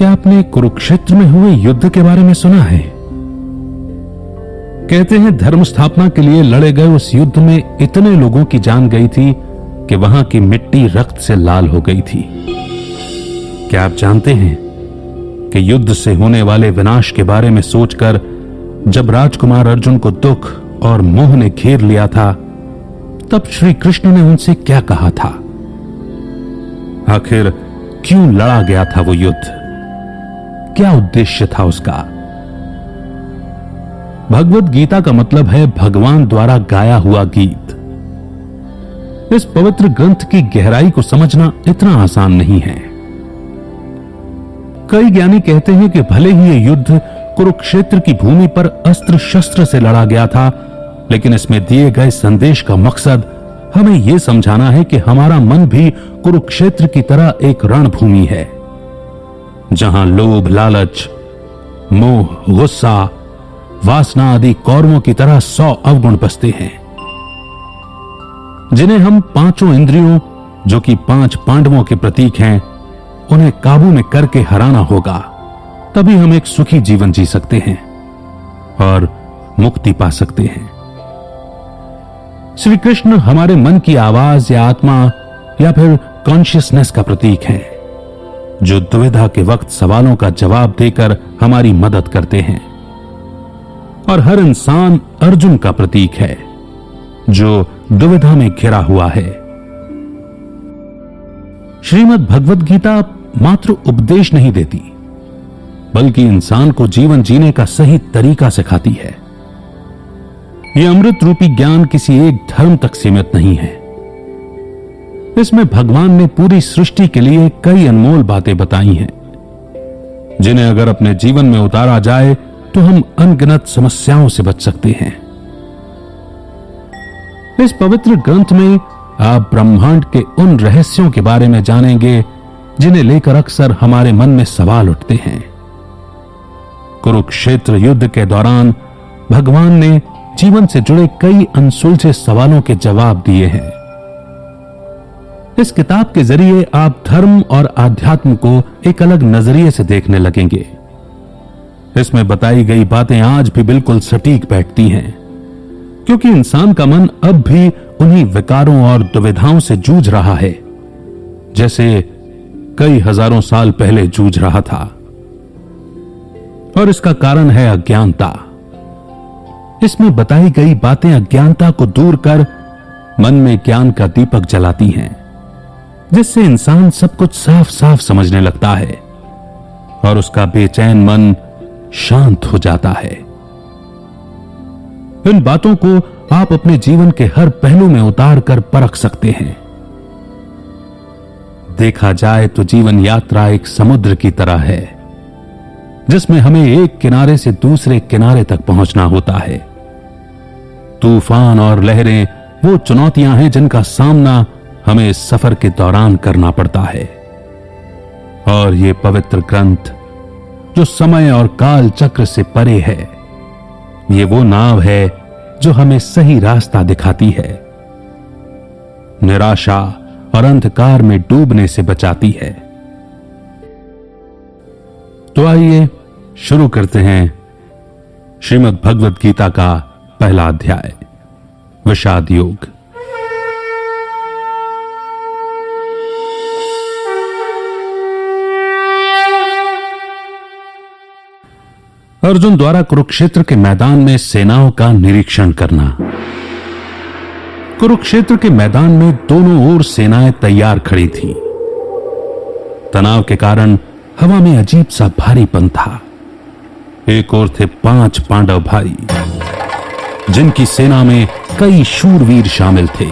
क्या आपने कुरुक्षेत्र में हुए युद्ध के बारे में सुना है? कहते हैं धर्म स्थापना के लिए लड़े गए उस युद्ध में इतने लोगों की जान गई थी कि वहां की मिट्टी रक्त से लाल हो गई थी। क्या आप जानते हैं कि युद्ध से होने वाले विनाश के बारे में सोचकर जब राजकुमार अर्जुन को दुख और मोह ने घेर लिया था, तब श्री कृष्ण ने उनसे क्या कहा था? आखिर क्यों लड़ा गया था वो युद्ध? क्या उद्देश्य था उसका? भगवत गीता का मतलब है भगवान द्वारा गाया हुआ गीत। इस पवित्र ग्रंथ की गहराई को समझना इतना आसान नहीं है। कई ज्ञानी कहते हैं कि भले ही यह युद्ध कुरुक्षेत्र की भूमि पर अस्त्र शस्त्र से लड़ा गया था, लेकिन इसमें दिए गए संदेश का मकसद हमें यह समझाना है कि हमारा मन भी कुरुक्षेत्र की तरह एक रणभूमि है, जहां लोभ, लालच, मोह, गुस्सा, वासना आदि कौरवों की तरह 100 अवगुण बसते हैं, जिन्हें हम पांचों इंद्रियों, जो कि 5 पांडवों के प्रतीक हैं, उन्हें काबू में करके हराना होगा। तभी हम एक सुखी जीवन जी सकते हैं और मुक्ति पा सकते हैं। श्री कृष्ण हमारे मन की आवाज या आत्मा या फिर कॉन्शियसनेस का प्रतीक है, जो दुविधा के वक्त सवालों का जवाब देकर हमारी मदद करते हैं। और हर इंसान अर्जुन का प्रतीक है, जो दुविधा में घिरा हुआ है। श्रीमद् भगवद गीता मात्र उपदेश नहीं देती, बल्कि इंसान को जीवन जीने का सही तरीका सिखाती है। यह अमृत रूपी ज्ञान किसी एक धर्म तक सीमित नहीं है। इसमें भगवान ने पूरी सृष्टि के लिए कई अनमोल बातें बताई हैं, जिन्हें अगर अपने जीवन में उतारा जाए तो हम अनगिनत समस्याओं से बच सकते हैं। इस पवित्र ग्रंथ में आप ब्रह्मांड के उन रहस्यों के बारे में जानेंगे जिन्हें लेकर अक्सर हमारे मन में सवाल उठते हैं। कुरुक्षेत्र युद्ध के दौरान भगवान ने जीवन से जुड़े कई अनसुलझे सवालों के जवाब दिए हैं। इस किताब के जरिए आप धर्म और आध्यात्म को एक अलग नजरिए से देखने लगेंगे। इसमें बताई गई बातें आज भी बिल्कुल सटीक बैठती हैं, क्योंकि इंसान का मन अब भी उन्हीं विकारों और दुविधाओं से जूझ रहा है, जैसे कई हजारों साल पहले जूझ रहा था। और इसका कारण है अज्ञानता। इसमें बताई गई बातें अज्ञानता को दूर कर मन में ज्ञान का दीपक जलाती हैं, जिससे इंसान सब कुछ साफ साफ समझने लगता है और उसका बेचैन मन शांत हो जाता है। इन बातों को आप अपने जीवन के हर पहलू में उतार कर परख सकते हैं। देखा जाए तो जीवन यात्रा एक समुद्र की तरह है, जिसमें हमें एक किनारे से दूसरे किनारे तक पहुंचना होता है। तूफान और लहरें वो चुनौतियां हैं जिनका सामना हमें इस सफर के दौरान करना पड़ता है। और ये पवित्र ग्रंथ, जो समय और काल चक्र से परे है, ये वो नाव है जो हमें सही रास्ता दिखाती है, निराशा और अंधकार में डूबने से बचाती है। तो आइए शुरू करते हैं श्रीमद् भगवद गीता का पहला अध्याय, विषाद योग। अर्जुन द्वारा कुरुक्षेत्र के मैदान में सेनाओं का निरीक्षण करना। कुरुक्षेत्र के मैदान में दोनों ओर सेनाएं तैयार खड़ी थीं। तनाव के कारण हवा में अजीब सा भारीपन था। एक ओर थे 5 पांडव भाई, जिनकी सेना में कई शूरवीर शामिल थे।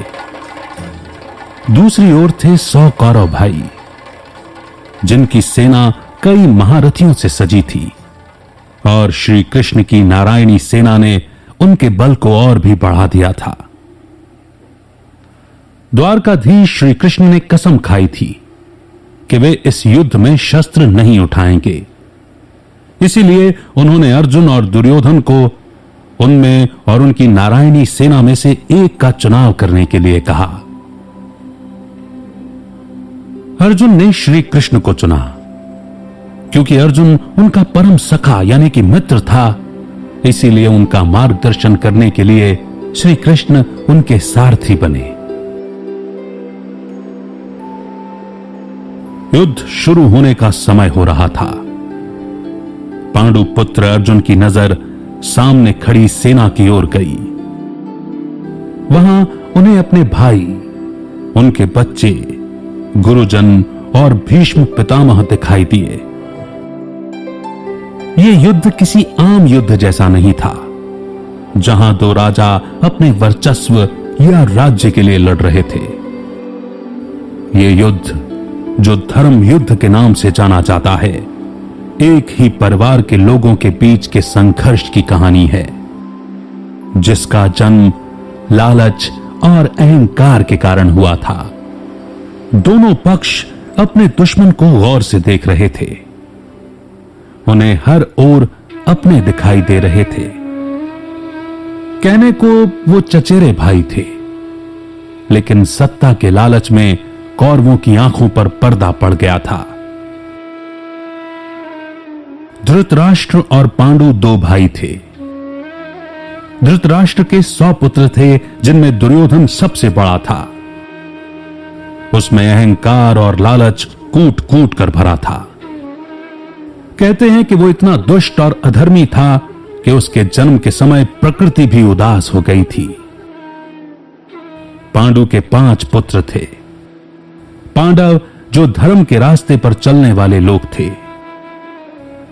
दूसरी ओर थे 100 कौरव भाई, जिनकी सेना कई महारथियों से सजी थी। और श्री कृष्ण की नारायणी सेना ने उनके बल को और भी बढ़ा दिया था। द्वारकाधीश श्री कृष्ण ने कसम खाई थी कि वे इस युद्ध में शस्त्र नहीं उठाएंगे। इसीलिए उन्होंने अर्जुन और दुर्योधन को उनमें और उनकी नारायणी सेना में से एक का चुनाव करने के लिए कहा। अर्जुन ने श्री कृष्ण को चुना क्योंकि अर्जुन उनका परम सखा यानी कि मित्र था, इसीलिए उनका मार्गदर्शन करने के लिए श्री कृष्ण उनके सारथी बने। युद्ध शुरू होने का समय हो रहा था। पांडु पुत्र अर्जुन की नजर सामने खड़ी सेना की ओर गई। वहां उन्हें अपने भाई, उनके बच्चे, गुरुजन और भीष्म पितामह दिखाई दिए। यह युद्ध किसी आम युद्ध जैसा नहीं था, जहां दो राजा अपने वर्चस्व या राज्य के लिए लड़ रहे थे। यह युद्ध, जो धर्म युद्ध के नाम से जाना जाता है, एक ही परिवार के लोगों के बीच के संघर्ष की कहानी है, जिसका जन्म लालच और अहंकार के कारण हुआ था। दोनों पक्ष अपने दुश्मन को गौर से देख रहे थे। उन्हें हर ओर अपने दिखाई दे रहे थे। कहने को वो चचेरे भाई थे, लेकिन सत्ता के लालच में कौरवों की आंखों पर पर्दा पड़ गया था। धृतराष्ट्र और पांडु दो भाई थे। धृतराष्ट्र के 100 पुत्र थे, जिनमें दुर्योधन सबसे बड़ा था। उसमें अहंकार और लालच कूट कूट कर भरा था। कहते हैं कि वो इतना दुष्ट और अधर्मी था कि उसके जन्म के समय प्रकृति भी उदास हो गई थी। पांडु के 5 पुत्र थे। पांडव जो धर्म के रास्ते पर चलने वाले लोग थे।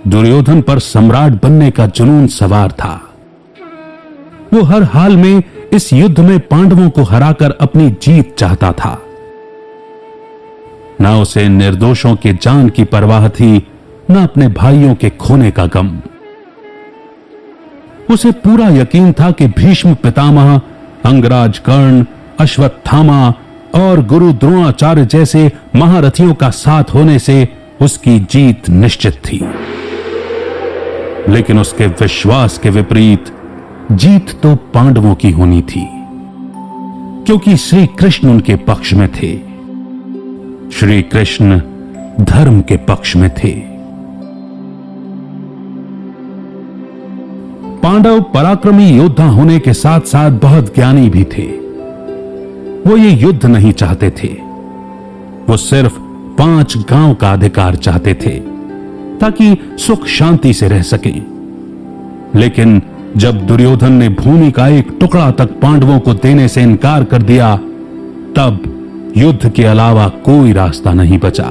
दुर्योधन पर सम्राट बनने का जुनून सवार था। वो हर हाल में इस युद्ध में पांडवों को हराकर अपनी जीत चाहता था। ना उसे निर्दोषों के जान की परवाह थी, न अपने भाइयों के खोने का गम। उसे पूरा यकीन था कि भीष्म पितामह, अंगराज कर्ण, अश्वत्थामा और गुरु द्रोणाचार्य जैसे महारथियों का साथ होने से उसकी जीत निश्चित थी। लेकिन उसके विश्वास के विपरीत जीत तो पांडवों की होनी थी, क्योंकि श्री कृष्ण उनके पक्ष में थे। श्री कृष्ण धर्म के पक्ष में थे। पांडव पराक्रमी योद्धा होने के साथ साथ बहुत ज्ञानी भी थे। वो ये युद्ध नहीं चाहते थे। वो सिर्फ 5 गांव का अधिकार चाहते थे, ताकि सुख शांति से रह सकें। लेकिन जब दुर्योधन ने भूमि का एक टुकड़ा तक पांडवों को देने से इनकार कर दिया, तब युद्ध के अलावा कोई रास्ता नहीं बचा।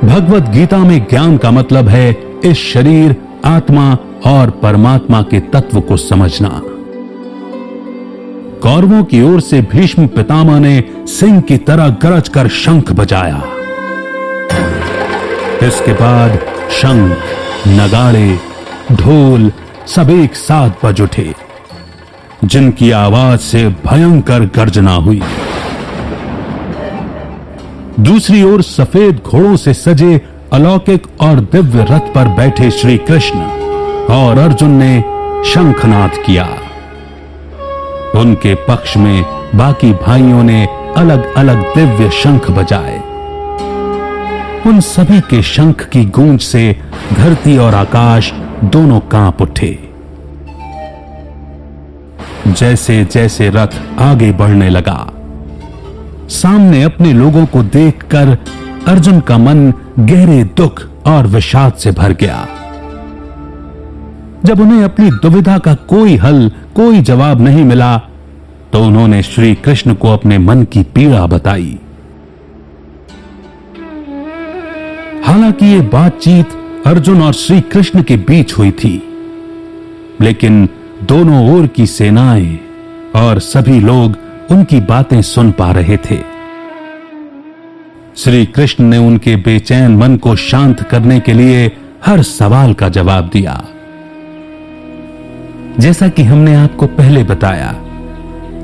भगवत गीता में ज्ञान का मतलब है इस शरीर, आत्मा और परमात्मा के तत्व को समझना। कौरवों की ओर से भीष्म पितामह ने सिंह की तरह गरज कर शंख बजाया। इसके बाद शंख, नगाड़े, ढोल सब एक साथ बज उठे, जिनकी आवाज से भयंकर गर्जना हुई। दूसरी ओर सफेद घोड़ों से सजे अलौकिक और दिव्य रथ पर बैठे श्री कृष्ण और अर्जुन ने शंखनाद किया। उनके पक्ष में बाकी भाइयों ने अलग अलग दिव्य शंख बजाए। उन सभी के शंख की गूंज से धरती और आकाश दोनों कांप उठे। जैसे जैसे रथ आगे बढ़ने लगा, सामने अपने लोगों को देखकर अर्जुन का मन गहरे दुख और विषाद से भर गया। जब उन्हें अपनी दुविधा का कोई हल, कोई जवाब नहीं मिला, तो उन्होंने श्री कृष्ण को अपने मन की पीड़ा बताई। हालांकि ये बातचीत अर्जुन और श्री कृष्ण के बीच हुई थी, लेकिन दोनों ओर की सेनाएं और सभी लोग उनकी बातें सुन पा रहे थे। श्री कृष्ण ने उनके बेचैन मन को शांत करने के लिए हर सवाल का जवाब दिया। जैसा कि हमने आपको पहले बताया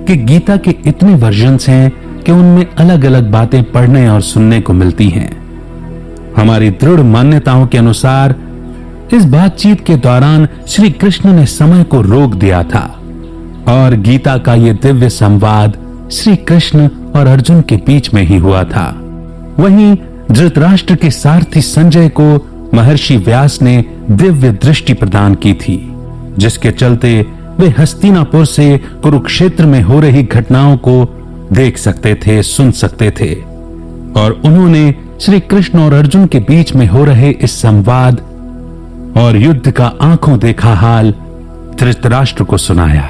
कि गीता के इतने वर्जन्स हैं कि उनमें अलग अलग बातें पढ़ने और सुनने को मिलती हैं। हमारी दृढ़ मान्यताओं के अनुसार इस बातचीत के दौरान श्री कृष्ण ने समय को रोक दिया था और गीता का यह दिव्य संवाद श्री कृष्ण और अर्जुन के बीच में ही हुआ था। वहीं धृतराष्ट्र के सारथी संजय को महर्षि व्यास ने दिव्य दृष्टि प्रदान की थी, जिसके चलते वे हस्तिनापुर से कुरुक्षेत्र में हो रही घटनाओं को देख सकते थे, सुन सकते थे, और उन्होंने श्री कृष्ण और अर्जुन के बीच में हो रहे इस संवाद और युद्ध का आंखों देखा हाल धृतराष्ट्र को सुनाया।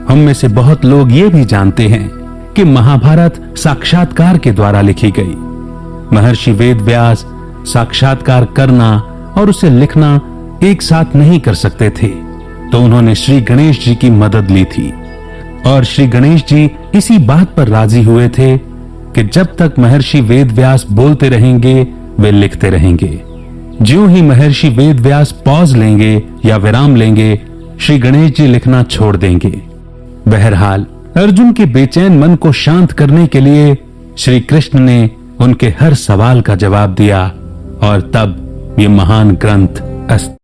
हम में से बहुत लोग ये भी जानते हैं कि महाभारत साक्षात्कार के द्वारा लिखी गई। महर्षि वेदव्यास साक्षात्कार करना और उसे लिखना एक साथ नहीं कर सकते थे, तो उन्होंने श्री गणेश जी की मदद ली थी, और श्री गणेश जी इसी बात पर राजी हुए थे कि जब तक महर्षि वेदव्यास बोलते रहेंगे वे लिखते रहेंगे। ज्यों ही महर्षि वेदव्यास पॉज लेंगे या विराम लेंगे, श्री गणेश जी लिखना छोड़ देंगे। बहरहाल अर्जुन के बेचैन मन को शांत करने के लिए श्री कृष्ण ने उनके हर सवाल का जवाब दिया, और तब ये महान ग्रंथ